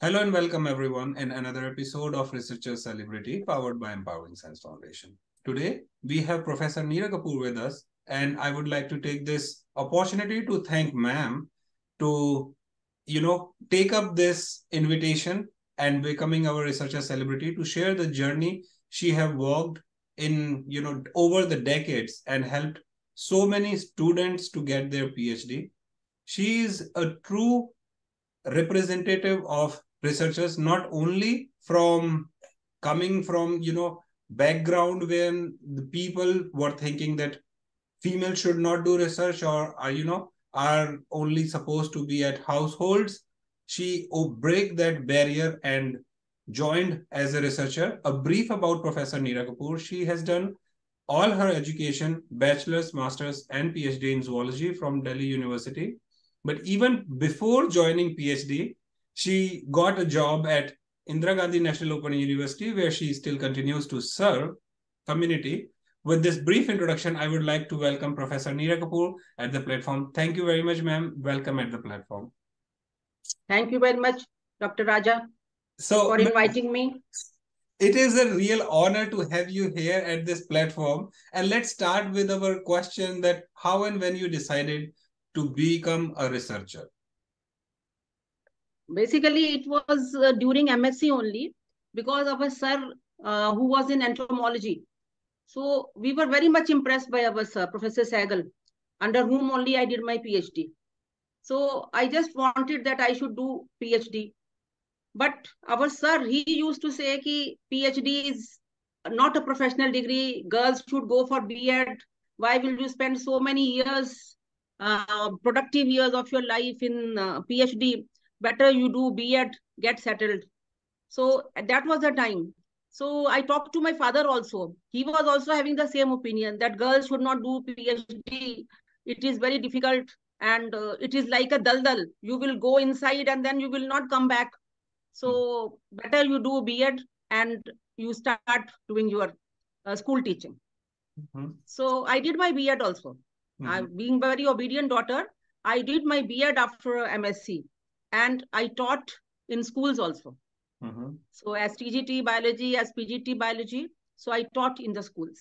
Hello and welcome everyone in another episode of Researcher Celebrity powered by Empowering Science Foundation. Today we have Professor Neera Kapoor with us, and I would like to take this opportunity to thank ma'am to take up this invitation and becoming our researcher celebrity to share the journey she have walked in over the decades and helped so many students to get their PhD. She is a true representative of researchers, not only from coming from background when the people were thinking that females should not do research or are only supposed to be at households. She break that barrier and joined as a researcher. A brief about Professor Neera Kapoor: she has done all her education, bachelor's, master's, and PhD in zoology from Delhi University. But even before joining PhD, she got a job at Indira Gandhi National Open University, where she still continues to serve community. With this brief introduction, I would like to welcome Professor Neera Kapoor at the platform. Thank you very much, ma'am. Welcome at the platform. Thank you very much, Dr. Raja, for inviting me. It is a real honor to have you here at this platform. And let's start with our question that how and when you decided to become a researcher. Basically, it was during MSc only because of a sir who was in entomology. So we were very much impressed by our sir, Professor Sehgal, under whom only I did my PhD. So I just wanted that I should do PhD. But our sir, he used to say that PhD is not a professional degree. Girls should go for B.Ed. Why will you spend so many years, productive years of your life in PhD? Better you do B.Ed, get settled. So that was the time. So I talked to my father also. He was also having the same opinion that girls should not do PhD. It is very difficult and it is like a daldal. You will go inside and then you will not come back. So better you do B.Ed and you start doing your school teaching. So I did my B.Ed also. Being very obedient daughter, I did my B.Ed after MSc and I taught in schools also. So as TGT biology, as PGT biology, so I taught in the schools.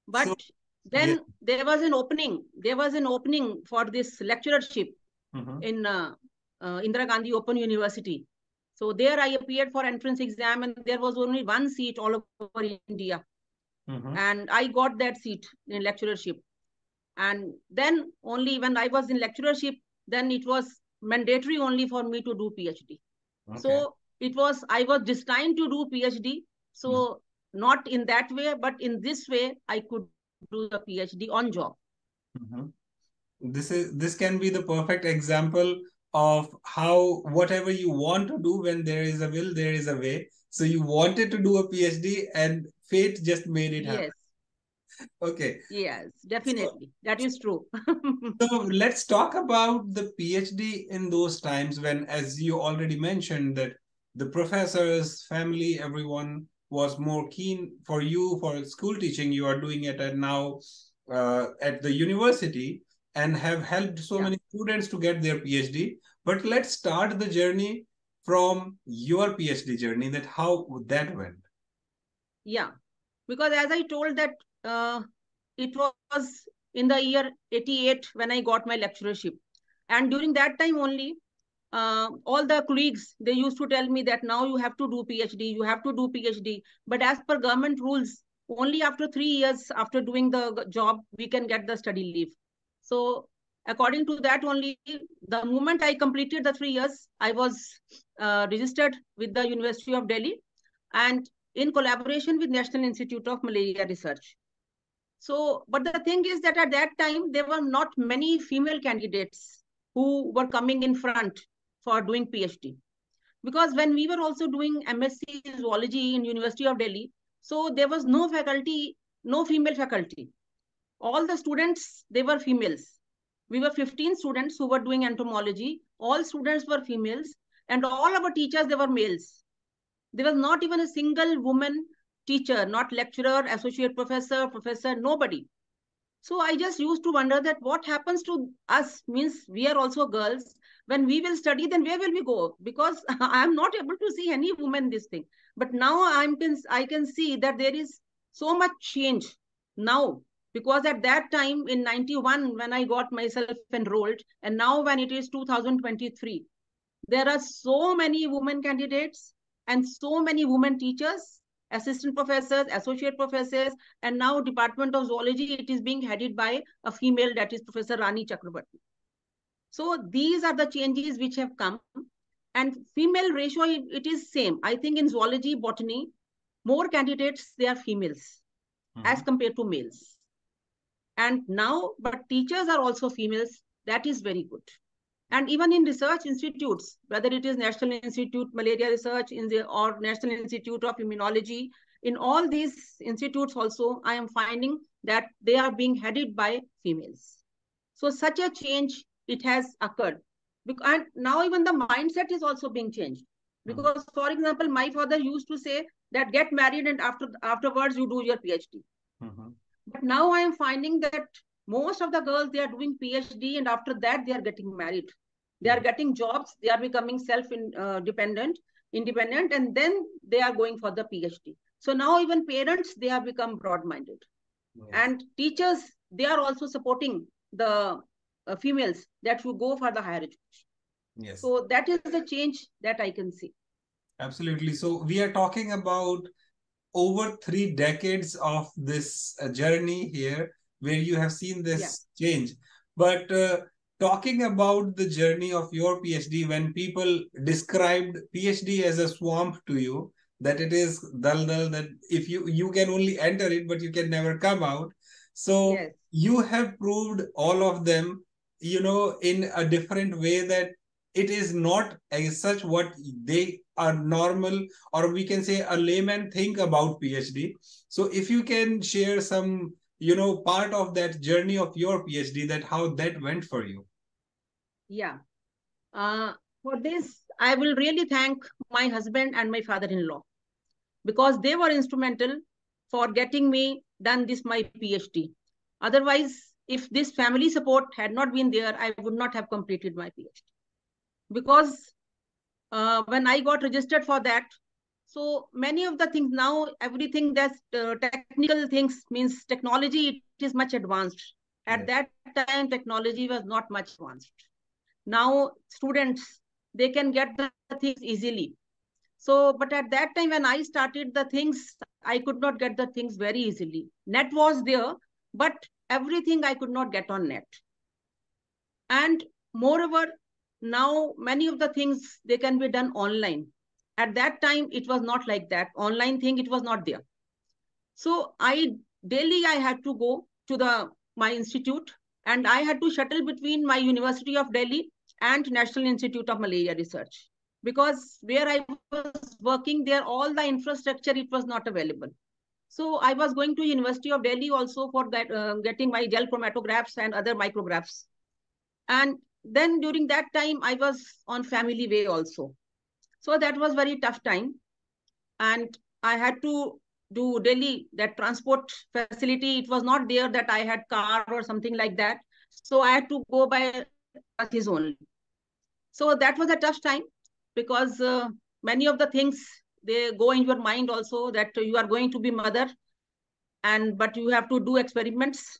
But then there was an opening. There was an opening for this lecturership in Indira Gandhi Open University. So there I appeared for entrance exam and there was only one seat all over India. And I got that seat in lecturership. And then only when I was in lecturership, then it was mandatory only for me to do PhD. So it was, I was destined to do PhD. So not in that way, but in this way, I could do the PhD on job. This can be the perfect example of how whatever you want to do, when there is a will, there is a way. So you wanted to do a PhD and fate just made it happen. Okay. Yes, definitely. That is true. So let's talk about the PhD in those times when, as you already mentioned, that the professors, family, everyone was more keen for you for school teaching. You are doing it now at the university and have helped so many students to get their PhD. But let's start the journey from your PhD journey, that how that went. Yeah, because as I told that it was in the year 88 when I got my lecturership. And during that time only, all the colleagues, they used to tell me that now you have to do PhD, you have to do PhD. But as per government rules, only after 3 years after doing the job, we can get the study leave. So according to that only, the moment I completed the 3 years, I was registered with the University of Delhi and in collaboration with National Institute of Malaria Research. So, but the thing is that at that time, there were not many female candidates who were coming in front for doing PhD. Because when we were also doing MSc Zoology in University of Delhi, so there was no faculty, no female faculty. All the students, they were females. We were 15 students who were doing entomology. All students were females and all our teachers, they were males. There was not even a single woman teacher, not lecturer, associate professor, nobody. So I just used to wonder that what happens to us, means we are also girls, when we will study, then where will we go? Because I am not able to see any woman this thing. But now I can see that there is so much change now, because at that time in 91, when I got myself enrolled, and now when it is 2023, there are so many women candidates and so many women teachers, assistant professors, associate professors, and now Department of Zoology, it is being headed by a female, that is Professor Rani Chakrabarti. So these are the changes which have come. And female ratio, it is same. I think in zoology, botany, more candidates, they are females as compared to males. And now, but teachers are also females. That is very good. And even in research institutes, whether it is National Institute Malaria Research or National Institute of Immunology, in all these institutes also, I am finding that they are being headed by females. So such a change, it has occurred. And now even the mindset is also being changed. Because, for example, my father used to say that get married and afterwards you do your PhD. But now I am finding that most of the girls, they are doing PhD and after that they are getting married. They are getting jobs, they are becoming self-independent, and then they are going for the PhD. So now even parents, they have become broad-minded. Yes. And teachers, they are also supporting the females that should go for the higher education. Yes. So that is the change that I can see. Absolutely. So we are talking about over 3 decades of this journey here, where you have seen this change. But talking about the journey of your PhD, when people described PhD as a swamp to you, that it is dull, that if you can only enter it, but you can never come out. So you have proved all of them, in a different way, that it is not as such what they are normal, or we can say a layman think about PhD. So if you can share some, part of that journey of your PhD, that how that went for you. Yeah. For this, I will really thank my husband and my father-in-law, because they were instrumental for getting me done my PhD. Otherwise, if this family support had not been there, I would not have completed my PhD. Because when I got registered for that, so many of the things now, everything that's technical things, means technology, it is much advanced. At that time, technology was not much advanced. Now, students, they can get the things easily. So, but at that time when I started the things, I could not get the things very easily. Net was there, but everything I could not get on net. And moreover, now many of the things, they can be done online. At that time, it was not like that. Online thing, it was not there. So daily I had to go to my institute, and I had to shuttle between my University of Delhi and National Institute of Malaria Research. Because where I was working there, all the infrastructure, it was not available. So I was going to University of Delhi also for getting my gel chromatographs and other micrographs. And then during that time, I was on family way also. So that was very tough time. And I had to do Delhi, that transport facility. It was not there that I had car or something like that. So I had to go by buses only. So that was a tough time, because many of the things, they go in your mind also, that you are going to be mother, but you have to do experiments.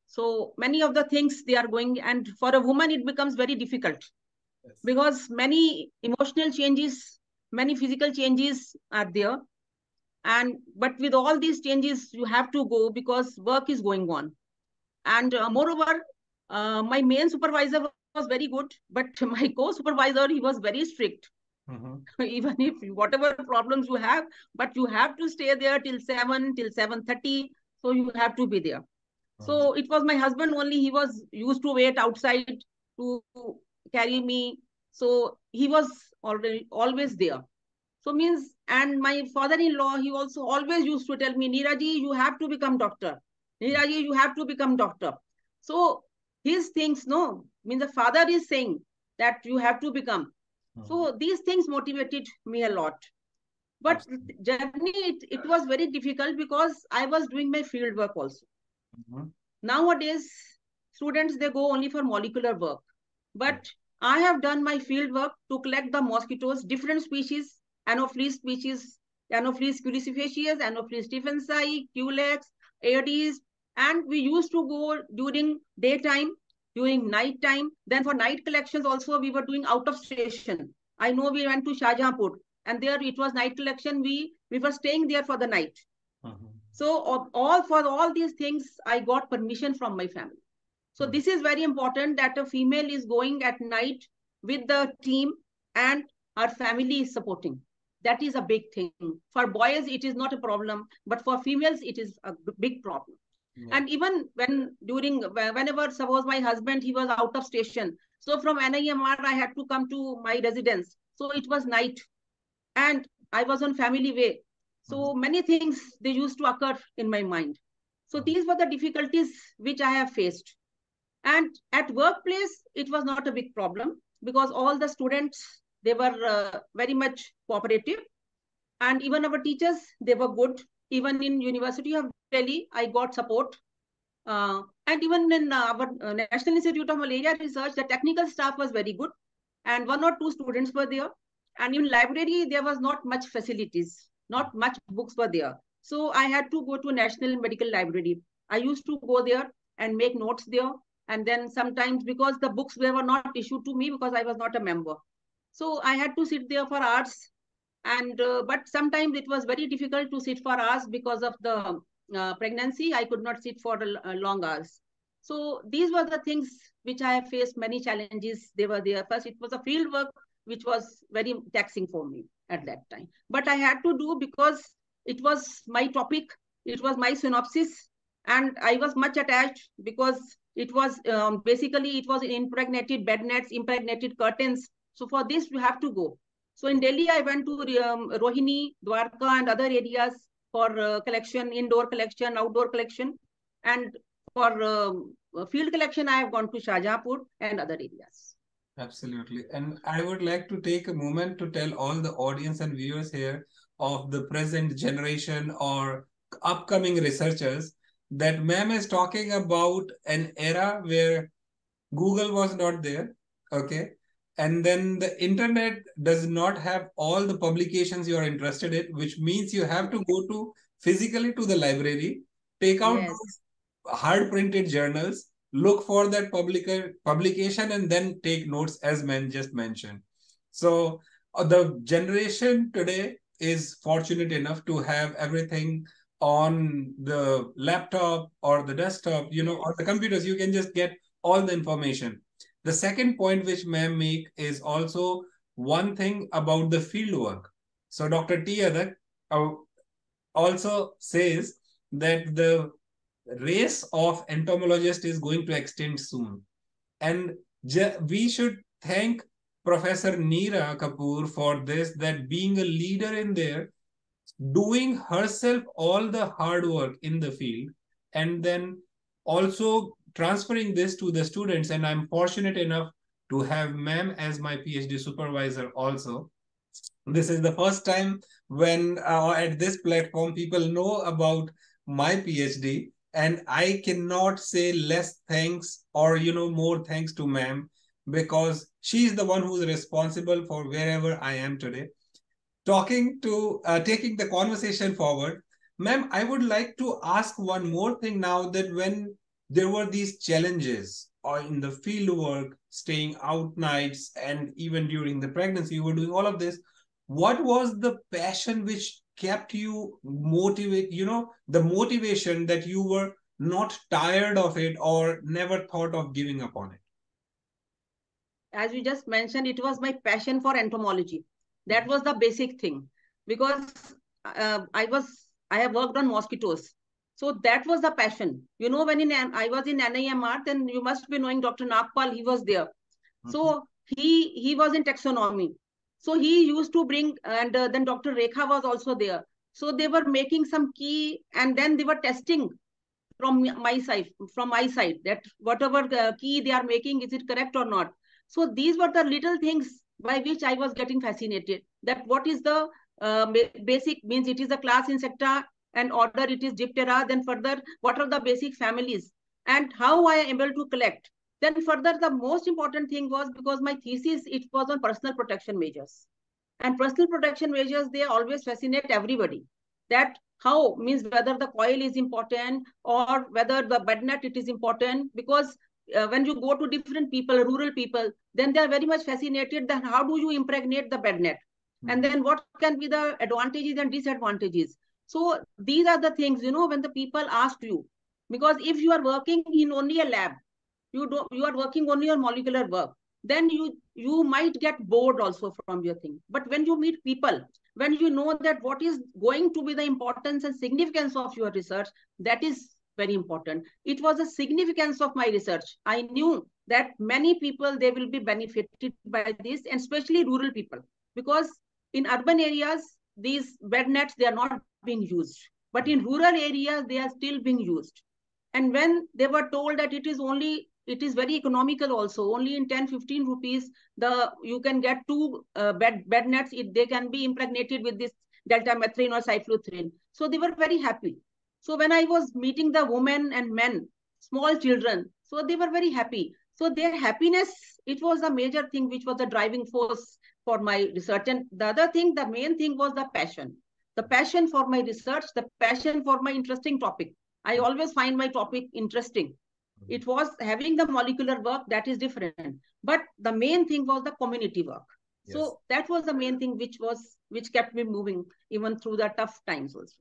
So many of the things, they are going, and for a woman, it becomes very difficult. Yes. Because many emotional changes, many physical changes are there. But with all these changes, you have to go, because work is going on. And moreover, my main supervisor was very good, but my co-supervisor, he was very strict. Even if whatever problems you have, but you have to stay there till 7, till 7:30. So you have to be there. So it was my husband only. He was used to wait outside to carry me. So he was always there. So means, and my father-in-law, he also always used to tell me, Neera ji, you have to become doctor. Neera ji, you have to become doctor. So his things, no, means the father is saying that you have to become. So these things motivated me a lot. But journey, it was very difficult, because I was doing my field work also. Nowadays, students, they go only for molecular work. But I have done my field work to collect the mosquitoes, different species, Anopheles species, Anopheles crucifacius, Anopheles stephensii, Culex, Aedes, and we used to go during daytime, during night time. Then for night collections also we were doing out of station. I know we went to Shahjahanpur, and there it was night collection. We were staying there for the night. So for all these things, I got permission from my family. So this is very important, that a female is going at night with the team and her family is supporting. That is a big thing. For boys, it is not a problem, but for females, it is a big problem. Yeah. And even whenever, suppose my husband, he was out of station. So from NIMR, I had to come to my residence. So it was night and I was on family way. So many things, they used to occur in my mind. So these were the difficulties which I have faced. And at workplace, it was not a big problem because all the students, they were very much cooperative. And even our teachers, they were good. Even in University of Delhi, I got support. And even in our National Institute of Malaria Research, the technical staff was very good. And 1 or 2 students were there. And in library, there was not much facilities, not much books were there. So I had to go to National Medical Library. I used to go there and make notes there. And then sometimes, because the books were not issued to me because I was not a member. So I had to sit there for hours. And but sometimes it was very difficult to sit for hours because of the pregnancy. I could not sit for long hours. So these were the things which I have faced, many challenges. They were there. First, it was a field work, which was very taxing for me at that time. But I had to do because it was my topic. It was my synopsis. And I was much attached because it was basically, it was impregnated bed nets, impregnated curtains. So for this, you have to go. So in Delhi, I went to Rohini, Dwarka, and other areas for collection, indoor collection, outdoor collection. And for field collection, I have gone to Shahjahanpur and other areas. Absolutely. And I would like to take a moment to tell all the audience and viewers here of the present generation or upcoming researchers that ma'am is talking about an era where Google was not there. Okay. And then the internet does not have all the publications you are interested in, which means you have to go to physically to the library, take out those hard printed journals, look for that publication, and then take notes, as man just mentioned. So the generation today is fortunate enough to have everything on the laptop or the desktop, or the computers. You can just get all the information. The second point which ma'am make is also one thing about the field work. So Dr. T. Adak also says that the race of entomologists is going to extend soon. And we should thank Professor Neera Kapoor for this, that being a leader in there, doing herself all the hard work in the field, and then also transferring this to the students. And I'm fortunate enough to have ma'am as my PhD supervisor also. This is the first time when at this platform people know about my PhD, and I cannot say less thanks or more thanks to ma'am, because she is the one who's responsible for wherever I am today. Taking the conversation forward, ma'am, I would like to ask one more thing now, that when there were these challenges or in the field work, staying out nights, and even during the pregnancy, you were doing all of this. What was the passion which kept you motivate, the motivation that you were not tired of it or never thought of giving up on it? As you just mentioned, it was my passion for entomology. That was the basic thing, because I have worked on mosquitoes. So that was the passion. When I was in NIMR, then you must be knowing Dr. Nagpal, he was there. So he was in taxonomy. So he used to bring, and then Dr. Rekha was also there. So they were making some key, and then they were testing from my side, that whatever key they are making, is it correct or not? So these were the little things by which I was getting fascinated, that what is the basic, means it is a class Insecta, and order it is Diptera, then further what are the basic families, and how I am able to collect. Then further, the most important thing was because my thesis, it was on personal protection measures. And personal protection measures, they always fascinate everybody. That how means whether the coil is important or whether the bed net it is important, because when you go to different people, rural people, then they are very much fascinated that how do you impregnate the bed net, and then what can be the advantages and disadvantages. So these are the things, when the people ask you, because if you are working in only a lab, you are working only on molecular work, then you might get bored also from your thing. But when you meet people, when you know that what is going to be the importance and significance of your research, that is very important. It was a significance of my research. I knew that many people, they will be benefited by this, and especially rural people, because in urban areas, these bed nets, they are not being used, but in rural areas, they are still being used. And when they were told that it is very economical also, only in 10-15 rupees, you can get two bed nets. They can be impregnated with this deltamethrin or cyflothrin. So they were very happy. So when I was meeting the women and men, small children, so they were very happy. So their happiness, it was a major thing, which was the driving force for my research. And the other thing, the main thing was the passion for my research, the passion for my interesting topic. I always find my topic interesting. It was having the molecular work, that is different. But the main thing was the community work. Yes. So that was the main thing which kept me moving even through the tough times also.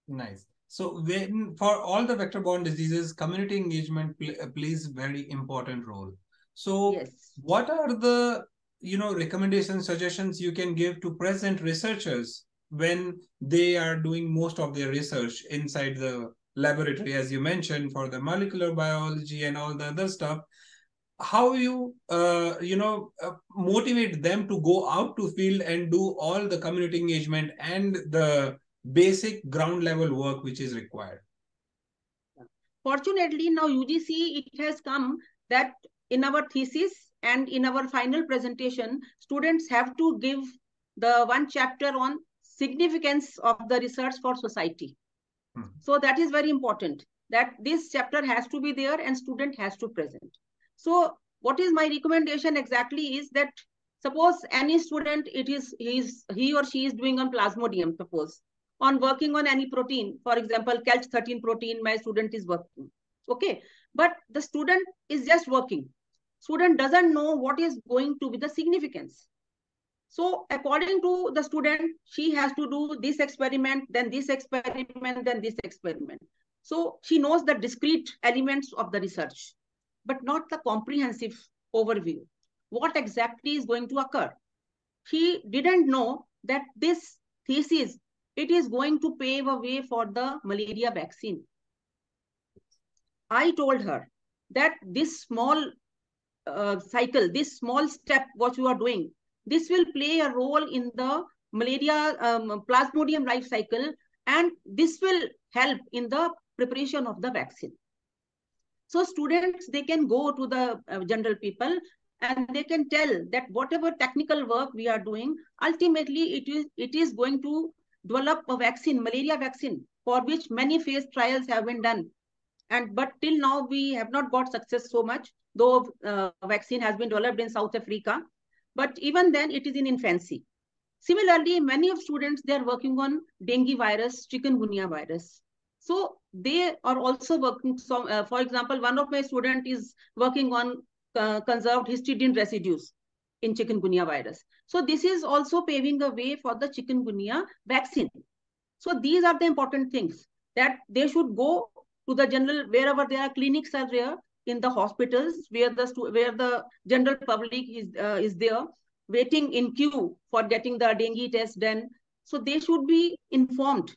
Nice. So when for all the vector-borne diseases, community engagement plays very important role. So yes, what are the recommendations, suggestions you can give to present researchers when they are doing most of their research inside the laboratory, as you mentioned, for the molecular biology and all the other stuff? How you motivate them to go out to field and do all the community engagement and the basic ground level work which is required? Fortunately, now UGC, it has come that in our thesis and in our final presentation, students have to give the one chapter on significance of the research for society. So that is very important, that this chapter has to be there and student has to present. So what is my recommendation exactly is that suppose any student, he or she is doing on plasmodium, suppose, on working on any protein, for example, calc13 protein, my student is working. Okay. But the student is just working. Student doesn't know what is going to be the significance. So according to the student, she has to do this experiment, then this experiment, then this experiment. So she knows the discrete elements of the research, but not the comprehensive overview. What exactly is going to occur? She didn't know that this thesis, it is going to pave a way for the malaria vaccine. I told her that this small cycle, this small step, what you are doing, this will play a role in the malaria plasmodium life cycle, and this will help in the preparation of the vaccine. So students, they can go to the general people and they can tell that whatever technical work we are doing, ultimately it is going to develop a vaccine, malaria vaccine, for which many phase trials have been done. But till now we have not got success so much, though vaccine has been developed in South Africa. But even then, it is in infancy. Similarly, many of students, they are working on dengue virus, chikungunya virus. So they are also working. So, for example, one of my students is working on conserved histidine residues in chikungunya virus. So this is also paving the way for the chikungunya vaccine. So these are the important things, that they should go to the general, wherever there are clinics are there, in the hospitals where the general public is there, waiting in queue for getting the dengue test done. So they should be informed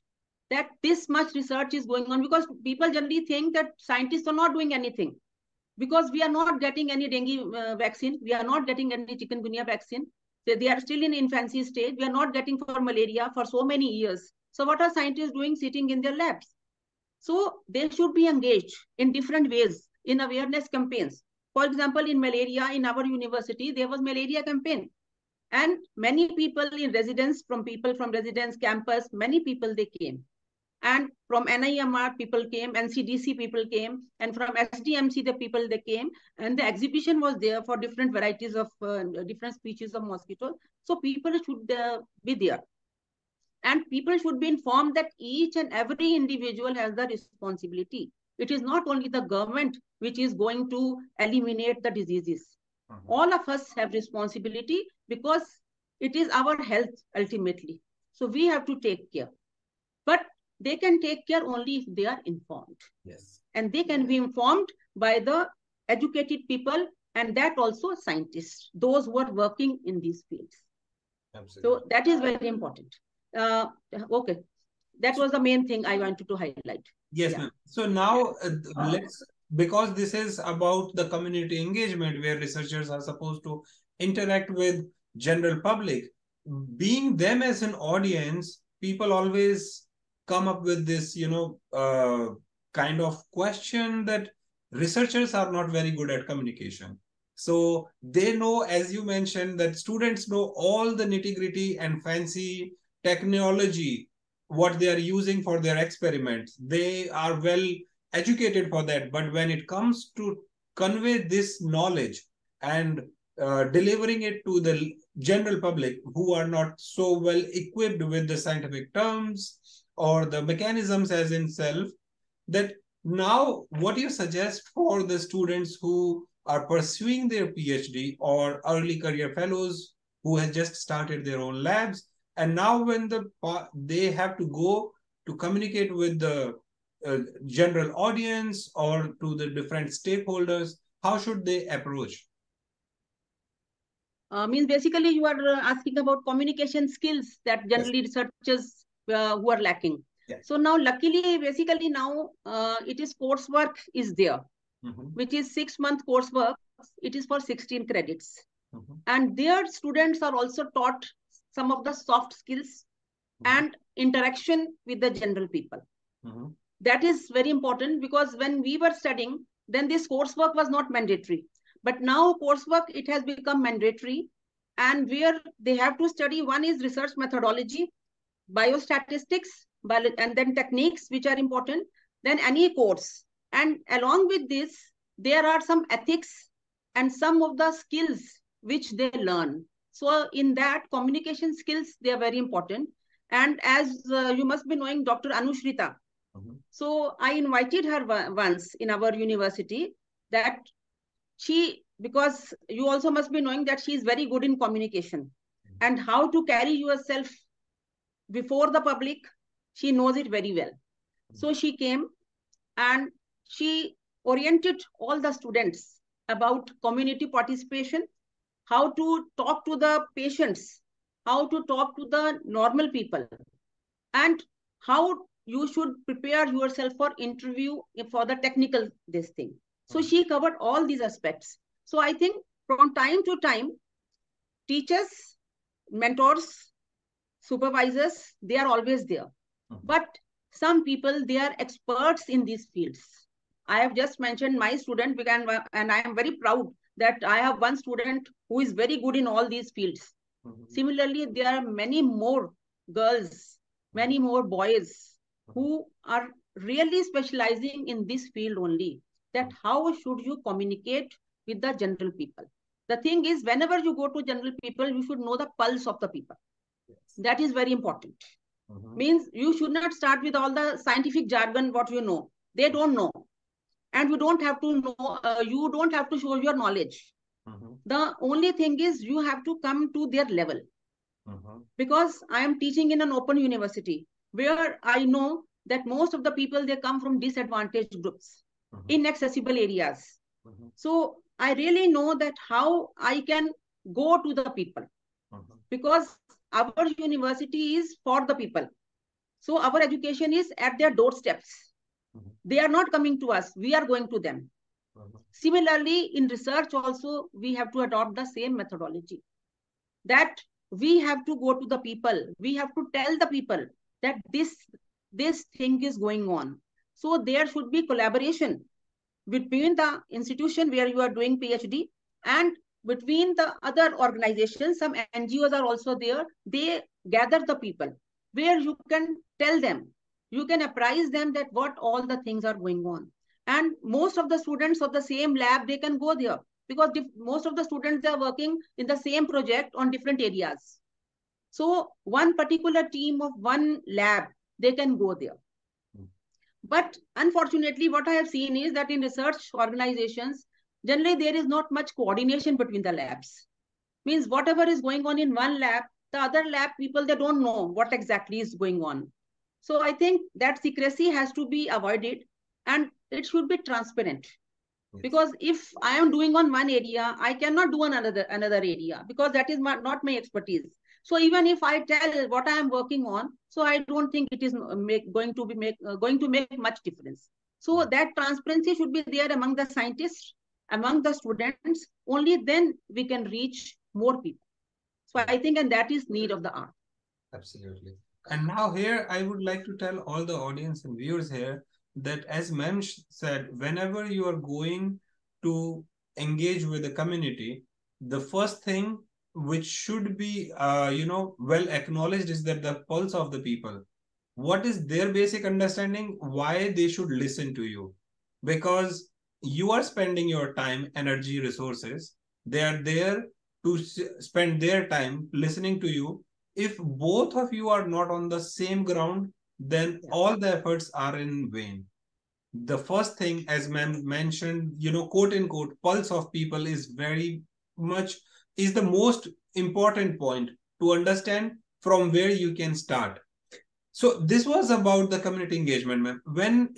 that this much research is going on, because people generally think that scientists are not doing anything, because we are not getting any dengue vaccine, we are not getting any chikungunya vaccine. They are still in infancy stage. We are not getting for malaria for so many years. So what are scientists doing sitting in their labs? So they should be engaged in different ways in awareness campaigns. For example, in malaria, in our university, there was malaria campaign. And many people in residence, from residence campus, many people, they came. And from NIMR people came, NCDC people came, and from SDMC the people they came, and the exhibition was there for different varieties of different species of mosquitoes. So people should be there, and people should be informed that each and every individual has the responsibility. It is not only the government which is going to eliminate the diseases. All of us have responsibility because it is our health ultimately. So we have to take care. But they can take care only if they are informed. Yes. And they can be informed by the educated people, and that also scientists, those who are working in these fields. Absolutely. So that is very important. Okay. That was the main thing I wanted to highlight. Yes, Yeah. ma'am. So now let's, because this is about the community engagement where researchers are supposed to interact with general public. Being them as an audience, people always come up with this, kind of question that researchers are not very good at communication. So they know, as you mentioned, that students know all the nitty-gritty and fancy technology, what they are using for their experiments. They are well educated for that. But when it comes to convey this knowledge and delivering it to the general public who are not so well equipped with the scientific terms or the mechanisms as in self, that now what you suggest for the students who are pursuing their PhD or early career fellows who have just started their own labs, and now when they have to go to communicate with the general audience or to the different stakeholders, how should they approach? Means basically you are asking about communication skills that generally researchers who are lacking. Yes. So now luckily, basically now it is coursework is there, which is 6-month coursework. It is for 16 credits. And their students are also taught some of the soft skills and interaction with the general people. That is very important, because when we were studying, then this coursework was not mandatory. But now coursework, it has become mandatory, and where they have to study, one is research methodology, biostatistics, and then techniques, which are important, then any course. And along with this, there are some ethics and some of the skills which they learn. So in that, communication skills, they are very important. And as you must be knowing Dr. Anushrita, so I invited her once in our university, that because you also must be knowing that she is very good in communication and how to carry yourself before the public. She knows it very well. So she came and she oriented all the students about community participation, how to talk to the patients, how to talk to the normal people, and how you should prepare yourself for interview for the technical this thing. So she covered all these aspects. So I think from time to time, teachers, mentors, supervisors, they are always there. But some people, they are experts in these fields. I have just mentioned my student, and I am very proud that I have one student who is very good in all these fields. Similarly, there are many more girls, many more boys who are really specializing in this field only, that how should you communicate with the general people. The thing is, whenever you go to general people, you should know the pulse of the people. That is very important. Means you should not start with all the scientific jargon, what you know. They don't know. And you don't have to know, you don't have to show your knowledge. The only thing is you have to come to their level. Because I am teaching in an open university where I know that most of the people, they come from disadvantaged groups, inaccessible areas. So I really know that how I can go to the people, because our university is for the people. So our education is at their doorsteps. They are not coming to us, we are going to them. Similarly, in research also, we have to adopt the same methodology, that we have to go to the people. We have to tell the people that this thing is going on. So there should be collaboration between the institution where you are doing PhD and between the other organizations. Some NGOs are also there. They gather the people where you can tell them you can apprise them that what all the things are going on. And most of the students of the same lab, they can go there because most of the students, they are working in the same project on different areas. So one particular team of one lab, they can go there. But unfortunately, what I have seen is that in research organizations, generally there is not much coordination between the labs. Means whatever is going on in one lab, the other lab people, they don't know what exactly is going on. So I think that secrecy has to be avoided and it should be transparent. Yes. Because if I am doing on one area, I cannot do on another area because that is not my expertise. So even if I tell what I am working on, so I don't think it is going to make much difference. So that transparency should be there among the scientists, among the students. Only then we can reach more people. So I think, and that is need of the hour. Absolutely. And now here, I would like to tell all the audience and viewers here that as Ma'am said, whenever you are going to engage with the community, the first thing which should be, well acknowledged is that the pulse of the people. What is their basic understanding? Why they should listen to you? Because you are spending your time, energy, resources. They are there to spend their time listening to you. If both of you are not on the same ground, then all the efforts are in vain. The first thing, as ma'am mentioned, quote unquote, pulse of people is very much, is the most important point to understand from where you can start. So this was about the community engagement, ma'am.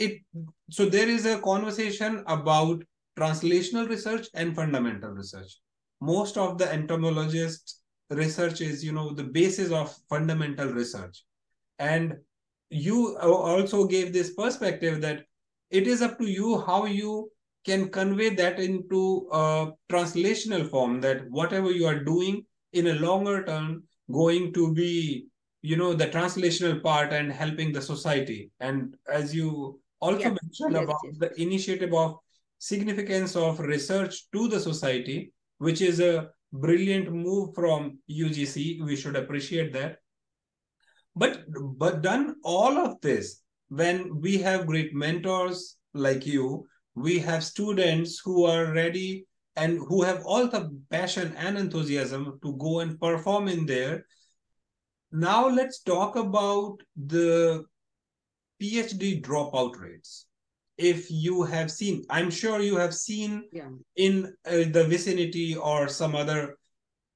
So there is a conversation about translational research and fundamental research. Most of the entomologists' research is, the basis of fundamental research. And you also gave this perspective that it is up to you how you can convey that into a translational form, that whatever you are doing in a longer term going to be, the translational part and helping the society. And as you also mentioned about the initiative of significance of research to the society, which is a brilliant move from UGC. We should appreciate that. But done all of this, when we have great mentors like you, we have students who are ready and who have all the passion and enthusiasm to go and perform in there. Now let's talk about the PhD dropout rates. If you have seen, I'm sure you have seen in the vicinity or some other,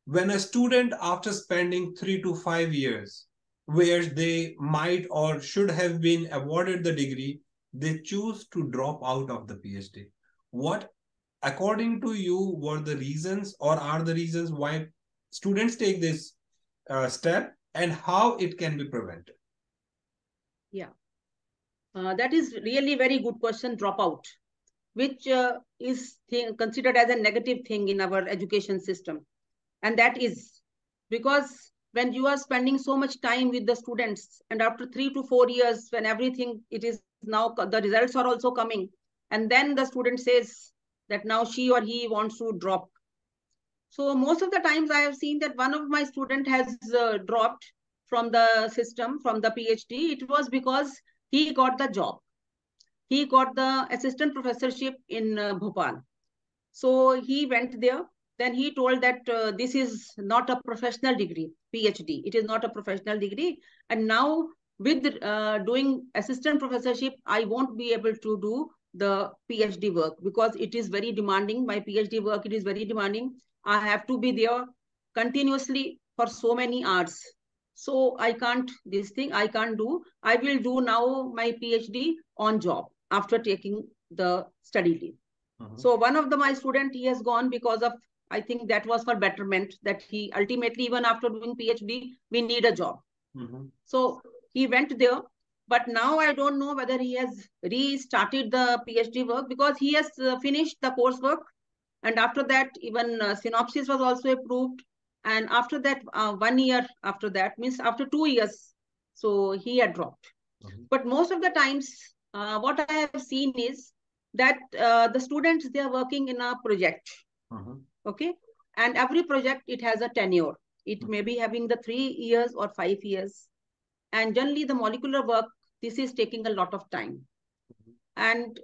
when a student, after spending 3 to 5 years, where they might or should have been awarded the degree, they choose to drop out of the PhD. What, according to you, were the reasons or are the reasons why students take this step, and how it can be prevented? Yeah, that is really very good question, dropout, which is considered as a negative thing in our education system. And that is because when you are spending so much time with the students, and after 3 to 4 years, when everything, it is now, the results are also coming, and then the student says that now she or he wants to drop. So most of the times I have seen that one of my student has dropped from the system, from the PhD. It was because he got the job. He got the assistant professorship in Bhopal. So he went there. Then he told that this is not a professional degree, PhD. It is not a professional degree. And now with doing assistant professorship, I won't be able to do the PhD work because it is very demanding. My PhD work, it is very demanding. I have to be there continuously for so many hours. So I can't, this thing I can't do. I will do now my PhD on job after taking the study leave. So one of my student, he has gone because of, I think that was for betterment, that he ultimately, even after doing PhD, we need a job. So he went there, but now I don't know whether he has restarted the PhD work because he has finished the coursework. And after that, even synopsis was also approved. And after that, 1 year after that, means after 2 years, so he had dropped. But most of the times, what I have seen is that the students, they are working in a project. Okay. And every project, it has a tenure. It may be having the 3 years or 5 years. And generally the molecular work, this is taking a lot of time. And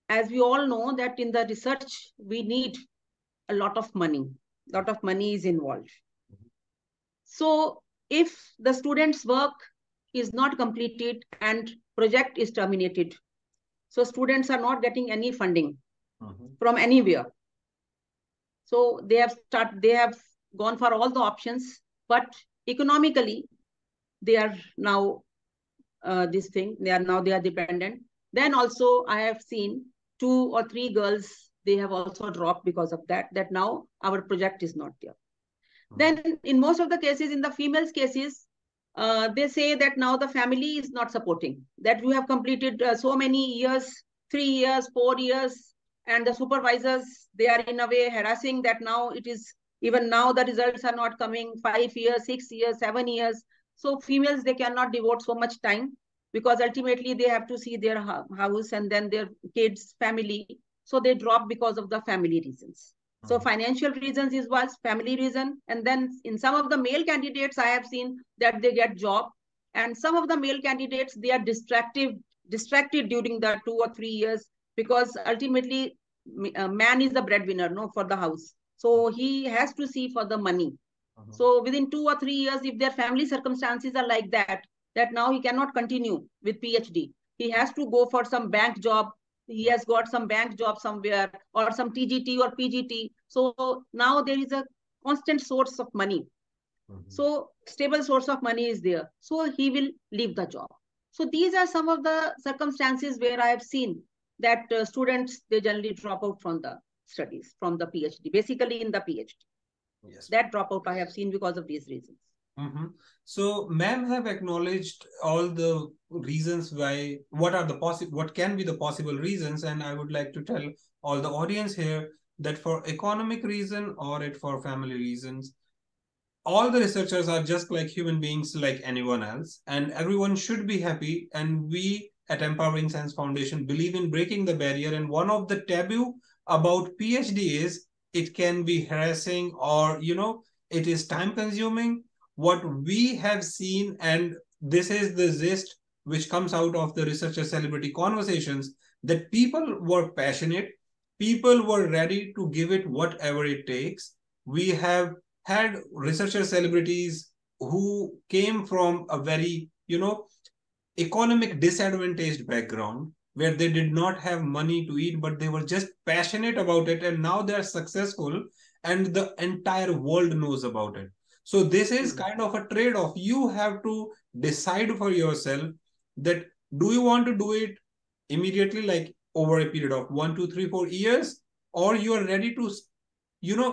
as we all know that in the research, we need a lot of money. A lot of money is involved. So if the student's work is not completed and project is terminated, so students are not getting any funding from anywhere. So they have gone for all the options, but economically, they are now they are dependent. Then also I have seen 2 or 3 girls, they have also dropped because of that now our project is not there. Then in most of the cases, in the females cases, they say that now the family is not supporting, that you have completed so many years, 3 years, 4 years, and the supervisors, they are in a way harassing that now it is, even now the results are not coming, 5 years, 6 years, 7 years. So females, they cannot devote so much time because ultimately they have to see their house and then their kids, family. So they drop because of the family reasons. So financial reasons is one, family reason. And then in some of the male candidates, I have seen that they get job. And some of the male candidates, they are distracted during the 2 or 3 years, because ultimately man is the breadwinner, no, for the house. So he has to see for the money. So within 2 or 3 years, if their family circumstances are like that now he cannot continue with PhD. He has to go for some bank job. He has got some bank job somewhere, or some TGT or PGT. So now there is a constant source of money. So stable source of money is there. So he will leave the job. So these are some of the circumstances where I have seen that students, they generally drop out from the studies, from the PhD, basically in the PhD. Yes. That dropout I have seen because of these reasons. So ma'am have acknowledged all the reasons why, what can be the possible reasons, and I would like to tell all the audience here that for economic reason or for family reasons, all the researchers are just like human beings, like anyone else, and everyone should be happy. And we at Empowering Science Foundation believe in breaking the barrier. And one of the taboo about PhD is it can be harassing, or it is time consuming. What we have seen, and this is the gist which comes out of the researcher celebrity conversations, that people were passionate, people were ready to give it whatever it takes. We have had researcher celebrities who came from a very, economic disadvantaged background, where they did not have money to eat, but they were just passionate about it, and now they are successful and the entire world knows about it. So this is kind of a trade-off. You have to decide for yourself that do you want to do it immediately, like over a period of 1, 2, 3, 4 years, or you are ready to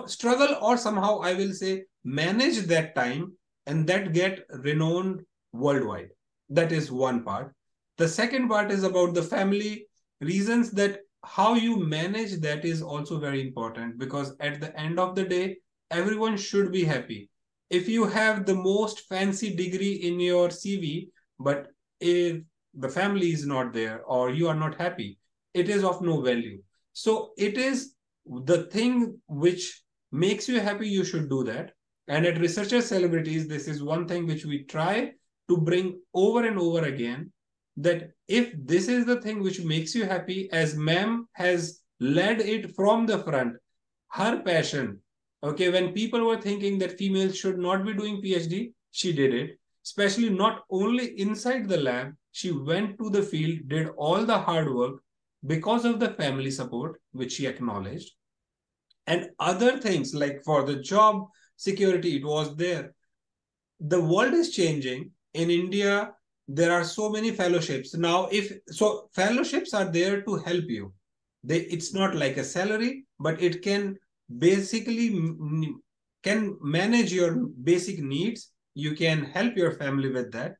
struggle, or somehow I will say manage that time and that get renowned worldwide. That is one part. The second part is about the family reasons, that how you manage that is also very important, because at the end of the day, everyone should be happy. If you have the most fancy degree in your CV, but if the family is not there or you are not happy, it is of no value. So it is the thing which makes you happy, you should do that. And at Researcher Celebrities, this is one thing which we try to bring over and over again, that if this is the thing which makes you happy, as ma'am has led it from the front, her passion, okay, when people were thinking that females should not be doing PhD, she did it. Especially not only inside the lab, she went to the field, did all the hard work because of the family support, which she acknowledged. And other things like for the job security, it was there. The world is changing. In India, there are so many fellowships. Now, fellowships are there to help you. It's not like a salary, but it can basically can manage your basic needs. You can help your family with that.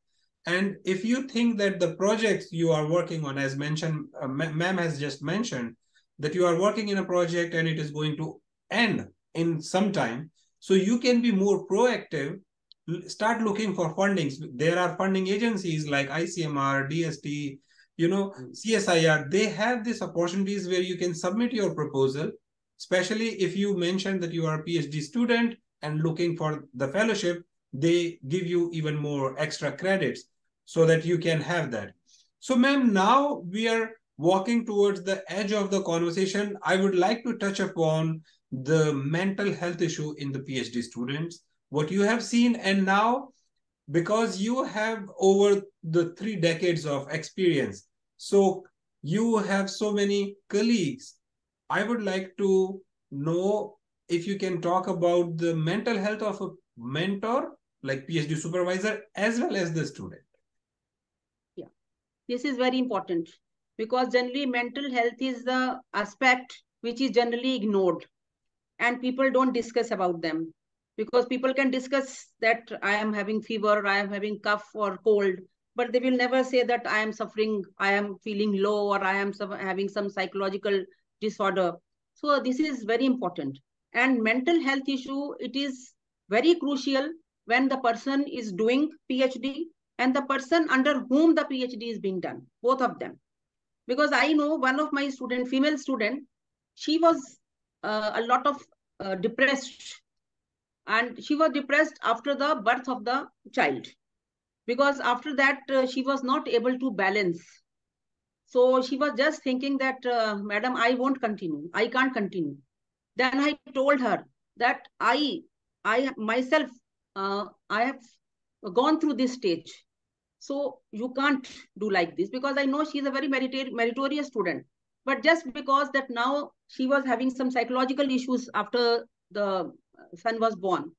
And if you think that the projects you are working on, as mentioned, ma'am has just mentioned, that you are working in a project and it is going to end in some time, so you can be more proactive, start looking for fundings. There are funding agencies like ICMR, DST, CSIR. They have these opportunities where you can submit your proposal, especially if you mentioned that you are a PhD student and looking for the fellowship, they give you even more extra credits. so that you can have that. So ma'am, now we are walking towards the edge of the conversation. I would like to touch upon the mental health issue in the PhD students, what you have seen. And now, because you have over the 3 decades of experience, so you have so many colleagues, I would like to know if you can talk about the mental health of a mentor, like PhD supervisor, as well as the student. Yeah, this is very important because generally mental health is the aspect which is generally ignored and people don't discuss about them, because people can discuss that I am having fever, I am having cough or cold, but they will never say that I am suffering, I am feeling low, or I am having some psychological disorder. So this is very important. And mental health issue, it is very crucial when the person is doing PhD and the person under whom the PhD is being done, both of them. Because I know one of my student, female student, she was a lot of depressed, and she was depressed after the birth of the child, because after that she was not able to balance. So she was just thinking that, madam, I won't continue, I can't continue. Then I told her that I myself, I have gone through this stage. So you can't do like this, because I know she's a very meritorious student. But just because that now she was having some psychological issues after the son was born.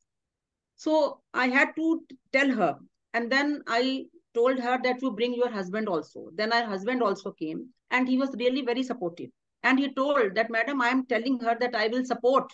So I had to tell her. And then I told her that you bring your husband also. Then her husband also came and he was really very supportive. And he told that, madam, I am telling her that I will support.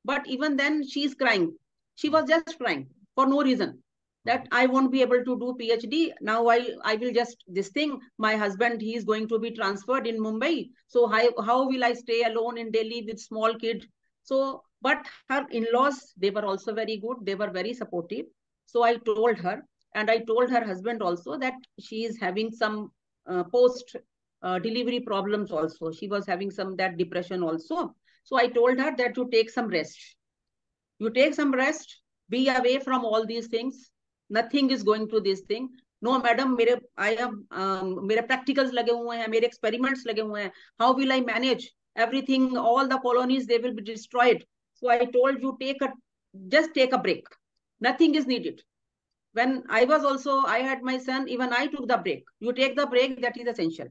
But even then she's crying. She was just crying for no reason, that I won't be able to do PhD. Now I will just, this thing, my husband, he is going to be transferred in Mumbai. So how will I stay alone in Delhi with small kid? So, but her in-laws, they were also very good. They were very supportive. So I told her, and I told her husband also, that she is having some post delivery problems also. She was having some that depression also. So I told her that you take some rest. You take some rest, be away from all these things. Nothing is going to this thing. No, madam, मेरे practicals लगे हुए हैं, मेरे experiments लगे हुए हैं. How will I manage everything? All the colonies, they will be destroyed. So I told you, just take a break. Nothing is needed. When I was also, I had my son, even I took the break. You take the break, that is essential.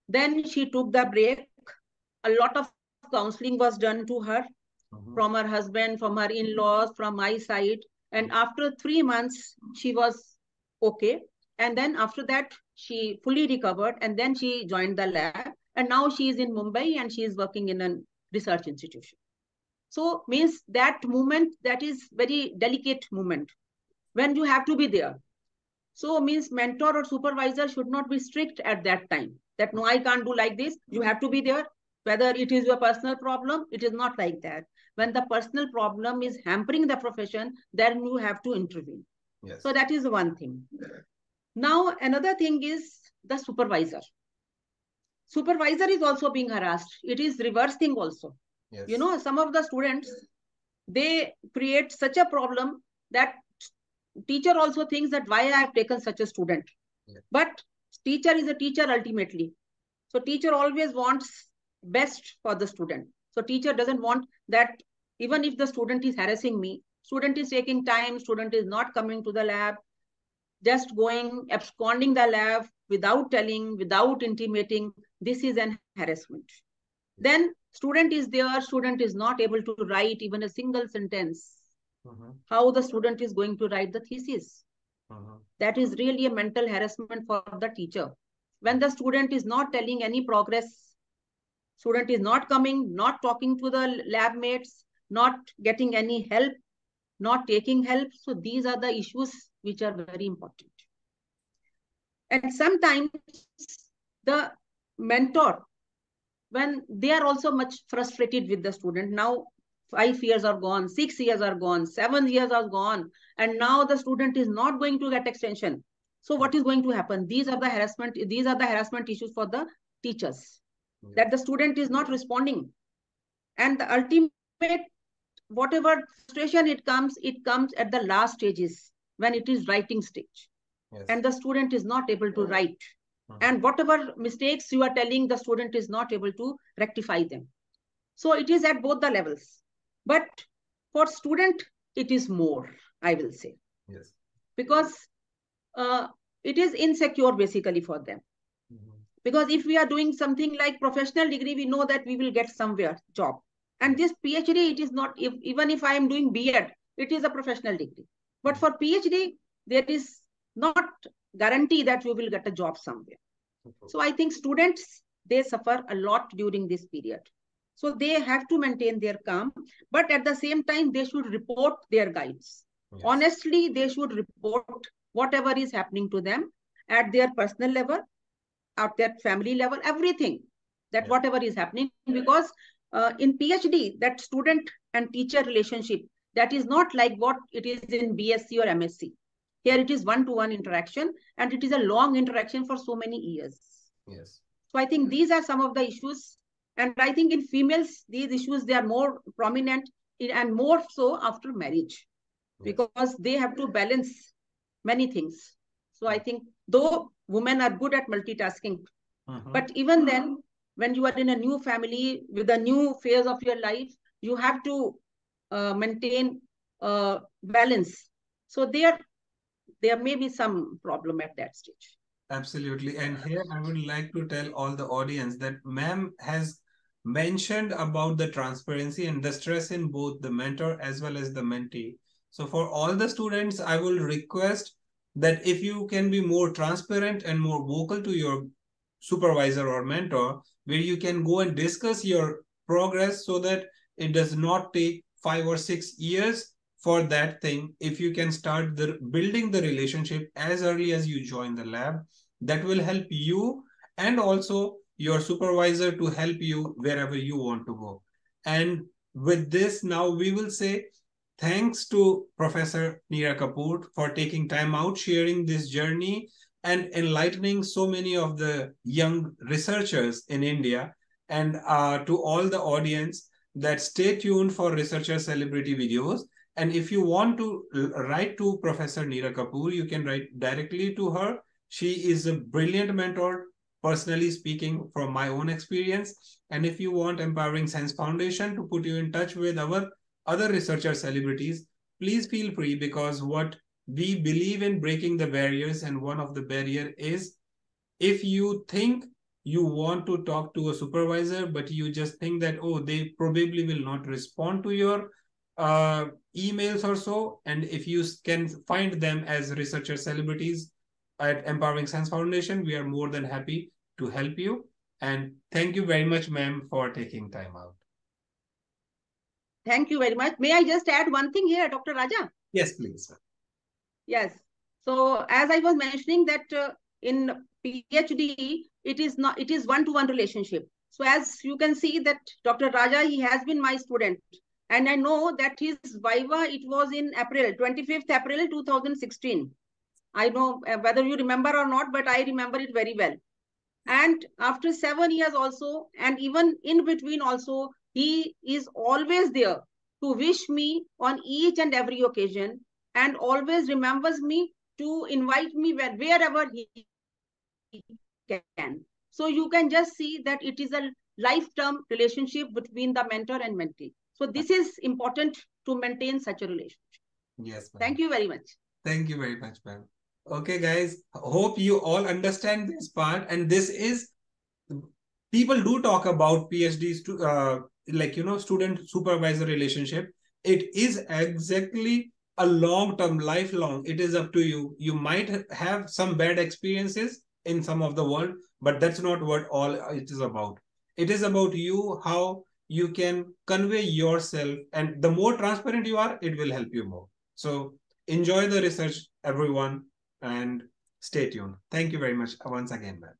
Then she took the break. A lot of counseling was done to her from her husband, from her in-laws, from my side. And after 3 months, she was okay. And then after that, she fully recovered. And then she joined the lab. And now she is in Mumbai and she is working in a research institution. So means that moment, that is very delicate moment when you have to be there. So means mentor or supervisor should not be strict at that time. That no, I can't do like this. You have to be there. Whether it is your personal problem, it is not like that. When the personal problem is hampering the profession, then you have to intervene. Yes. So that is one thing. Now, another thing is the supervisor. Supervisor is also being harassed. It is reverse thing also. Yes. You know, some of the students, they create such a problem that teacher also thinks that why I have taken such a student. Yeah. But teacher is a teacher ultimately. So teacher always wants best for the student. So teacher doesn't want that even if the student is harassing me, student is taking time, student is not coming to the lab, just going, absconding the lab without telling, without intimating, this is an harassment. Then student is there, student is not able to write even a single sentence. How the student is going to write the thesis? That is really a mental harassment for the teacher. When the student is not telling any progress, student is not coming, not talking to the lab mates, not getting any help, not taking help. So these are the issues which are very important. And sometimes the mentor, when they are also much frustrated with the student, now 5 years are gone, 6 years are gone, 7 years are gone, and now the student is not going to get extension. So what is going to happen? These are the harassment issues for the teachers. Yes. That the student is not responding. And the ultimate, whatever frustration it comes at the last stages when it is writing stage. Yes. And the student is not able to write. And whatever mistakes you are telling, the student is not able to rectify them. So it is at both the levels. But for student, it is more, I will say. Yes. Because it is insecure basically for them. Because if we are doing something like professional degree, we know that we will get somewhere job. And this PhD, it is not, even if I am doing B.Ed, it is a professional degree. But for PhD, there is not guarantee that you will get a job somewhere. So I think students, they suffer a lot during this period. So they have to maintain their calm, but at the same time, they should report their guides. Yes. Honestly, they should report whatever is happening to them at their personal level, at their family level, everything, that whatever is happening, because in PhD, that student and teacher relationship, that is not like what it is in BSc or MSc. Here it is one-to-one interaction, and it is a long interaction for so many years. Yes. So I think these are some of the issues. And I think in females, these issues, they are more prominent and more so after marriage, because they have to balance many things. So I think though women are good at multitasking, but even then, when you are in a new family with a new phase of your life, you have to maintain balance. So there may be some problem at that stage. Absolutely. And here I would like to tell all the audience that ma'am has mentioned about the transparency and the stress in both the mentor as well as the mentee. So for all the students, I will request that if you can be more transparent and more vocal to your supervisor or mentor, where you can go and discuss your progress so that it does not take 5 or 6 years for that thing. If you can start building the relationship as early as you join the lab, that will help you and also your supervisor to help you wherever you want to go. And with this, now we will say thanks to Professor Neera Kapoor for taking time out, sharing this journey and enlightening so many of the young researchers in India. And to all the audience, that stay tuned for researcher celebrity videos. And if you want to write to Professor Neera Kapoor, you can write directly to her. She is a brilliant mentor, personally speaking, from my own experience. And if you want Empowering Science Foundation to put you in touch with our other researcher celebrities, please feel free, because what we believe in breaking the barriers, and one of the barrier is if you think you want to talk to a supervisor, but you just think that, oh, they probably will not respond to your emails or so. And if you can find them as researcher celebrities at Empowering Science Foundation, we are more than happy to help you. And thank you very much, ma'am, for taking time out. Thank you very much. May I just add one thing here, Dr. Raja? Yes, please. Yes. So as I was mentioning that in PhD, it is one-to-one relationship. So as you can see that Dr. Raja, he has been my student. And I know that his Viva, it was in April, 25th April 2016. I know whether you remember or not, but I remember it very well. And after 7 years also, and even in between also, he is always there to wish me on each and every occasion, and always remembers me to invite me wherever he can. So you can just see that it is a lifetime relationship between the mentor and mentee. So this is important to maintain such a relationship. Yes, ma'am. Thank you very much. Thank you very much, ma'am. Okay, guys, hope you all understand this part. And this is, people do talk about PhDs to student supervisor relationship. It is exactly a long-term, lifelong. It is up to you. You might have some bad experiences in some of the world, but that's not what all it is about. It is about you, how you can convey yourself, and the more transparent you are, it will help you more. So enjoy the research, everyone, and stay tuned. Thank you very much once again, ma'am.